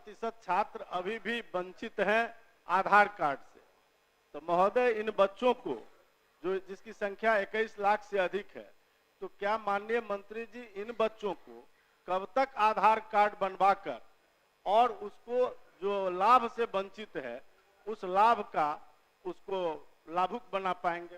12% छात्र अभी भी वंचित हैं आधार कार्ड से। तो महोदय, इन बच्चों को जो जिसकी संख्या 21 लाख से अधिक है, तो क्या माननीय मंत्री जी इन बच्चों को कब तक आधार कार्ड बनवाकर और उसको जो लाभ से वंचित है उस लाभ का उसको लाभुक बना पाएंगे?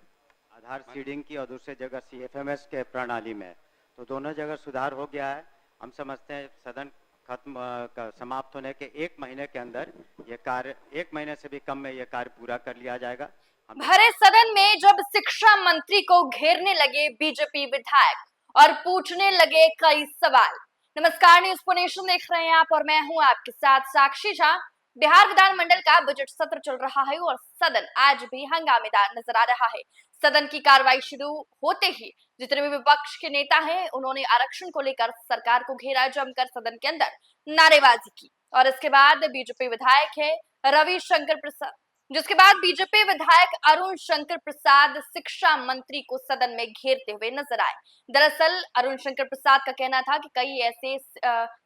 आधार सीडिंग की और दूसरी जगह सीएफएमएस के प्रणाली में तो दोनों जगह सुधार हो गया है। हम समझते हैं सदन समाप्त होने के 1 महीने के अंदर ये कार्य, 1 महीने से भी कम में ये कार्य पूरा कर लिया जाएगा। भरे सदन में जब शिक्षा मंत्री को घेरने लगे बीजेपी विधायक और पूछने लगे कई सवाल। नमस्कार, न्यूज़ फॉर नेशन देख रहे हैं आप और मैं हूं आपके साथ साक्षी झा। बिहार विधानमंडल का बजट सत्र चल रहा है और सदन आज भी हंगामेदार नजर आ रहा है। सदन की कार्रवाई शुरू होते ही जितने भी विपक्ष के नेता हैं उन्होंने आरक्षण को लेकर सरकार को घेरा, जमकर सदन के अंदर नारेबाजी की और इसके बाद बीजेपी विधायक है रविशंकर प्रसाद, जिसके बाद बीजेपी विधायक अरुण शंकर प्रसाद शिक्षा मंत्री को सदन में घेरते हुए नजर आए। दरअसल अरुण शंकर प्रसाद का कहना था कि कई ऐसे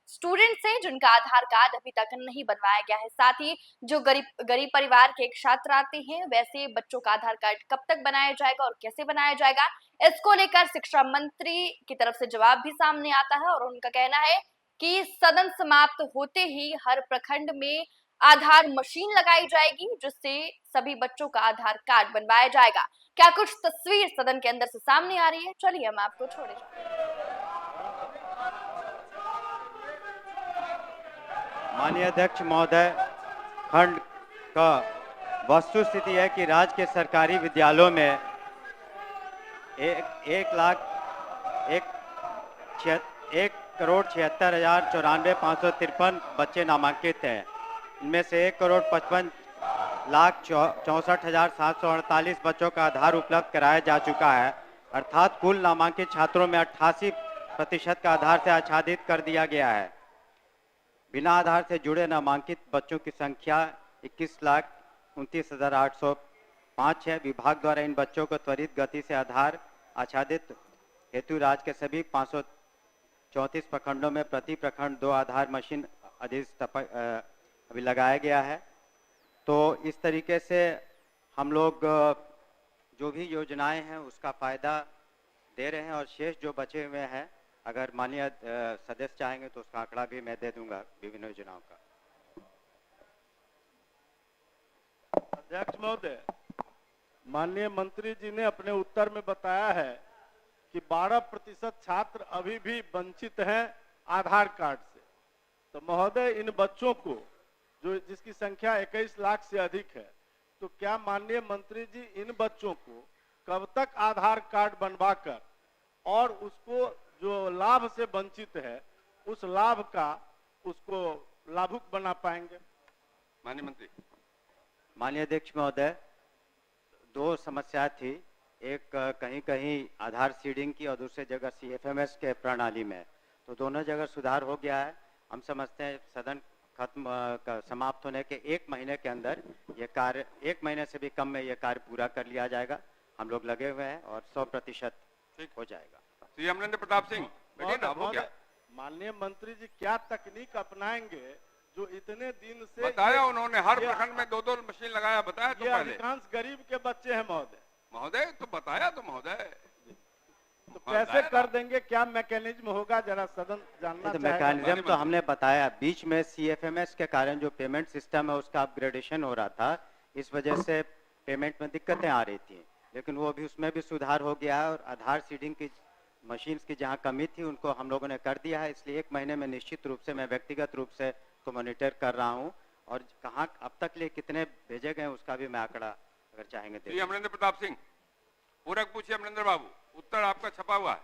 स्टूडेंट्स हैं जिनका आधार कार्ड अभी तक नहीं बनवाया गया है, साथ ही जो गरीब परिवार के एक छात्र आते हैं वैसे बच्चों का आधार कार्ड कब तक बनाया जाएगा और कैसे बनाया जाएगा, इसको लेकर शिक्षा मंत्री की तरफ से जवाब भी सामने आता है। और उनका कहना है कि सदन समाप्त होते ही हर प्रखंड में आधार मशीन लगाई जाएगी जिससे सभी बच्चों का आधार कार्ड बनवाया जाएगा। क्या कुछ तस्वीर सदन के अंदर से सामने आ रही है, चलिए हम आपको छोड़े जाते हैं। माननीय अध्यक्ष महोदय, खंड का वस्तु स्थिति है कि राज्य के सरकारी विद्यालयों में 1,76,553 बच्चे नामांकित हैं। इनमें से 1,55,64,748 बच्चों का आधार उपलब्ध कराया जा चुका है, अर्थात कुल नामांकित छात्रों में 88% का आधार से आच्छादित कर दिया गया है। बिना आधार से जुड़े नामांकित बच्चों की संख्या 21,29,805 है। विभाग द्वारा इन बच्चों को त्वरित गति से आधार आच्छादित हेतु राज्य के सभी 534 प्रखंडों में प्रति प्रखंड 2 आधार मशीन अभी लगाया गया है। तो इस तरीके से हम लोग जो भी योजनाएं हैं उसका फायदा दे रहे हैं और शेष जो बचे हुए हैं अगर माननीय सदस्य चाहेंगे तो उसका आंकड़ा भी मैं दे दूंगा विभिन्न योजनाओं का। अध्यक्ष महोदय, माननीय मंत्री जी ने अपने उत्तर में बताया है कि 12% छात्र अभी भी वंचित हैं आधार कार्ड से। तो महोदय, इन बच्चों को जो जिसकी संख्या 21 लाख से अधिक है, तो क्या माननीय मंत्री जी इन बच्चों को कब तक आधार कार्ड बनवाकर और उसको जो लाभ से वंचित है उस लाभ का उसको लाभुक बना पाएंगे? माननीय मंत्री। माननीय अध्यक्ष महोदय, 2 समस्या थी, एक कहीं कहीं आधार सीडिंग की और दूसरी जगह सीएफएमएस के प्रणाली में, तो दोनों जगह सुधार हो गया है। हम समझते हैं सदन समाप्त होने के 1 महीने के अंदर ये कार्य, 1 महीने से भी कम में ये कार्य पूरा कर लिया जाएगा। हम लोग लगे हुए हैं और 100% हो जाएगा। श्री अमरेंद्र प्रताप सिंह, माननीय मंत्री जी क्या तकनीक अपनाएंगे जो इतने दिन से बताया उन्होंने, हर प्रखंड में 2-2 मशीन लगाया, बताया तो पहले। अधिकांश गरीब के बच्चे हैं महोदय। महोदय तो बताया तो महोदय, तो कैसे कर देंगे, क्या मैकेनिज्म होगा, जरा सदन जानना तो मैकेनिज्म तो हमने बताया। बीच में सीएफएमएस के कारण जो पेमेंट सिस्टम है उसका अपग्रेडेशन हो रहा था, इस वजह से पेमेंट में दिक्कतें आ रही थी, लेकिन वो भी उसमें भी सुधार हो गया है और आधार सीडिंग की मशीन्स की जहां कमी थी उनको हम लोगों ने कर दिया है। इसलिए 1 महीने में निश्चित रूप से मैं व्यक्तिगत रूप से को मॉनिटर कर रहा हूं और कहां अब तक लिए कितने भेजे गए उसका भी मैं आंकड़ा अगर चाहेंगे। अमरेंद्र प्रताप सिंह, पूरक पूछिए अमरेंद्र बाबू, उत्तर आपका छपा हुआ है।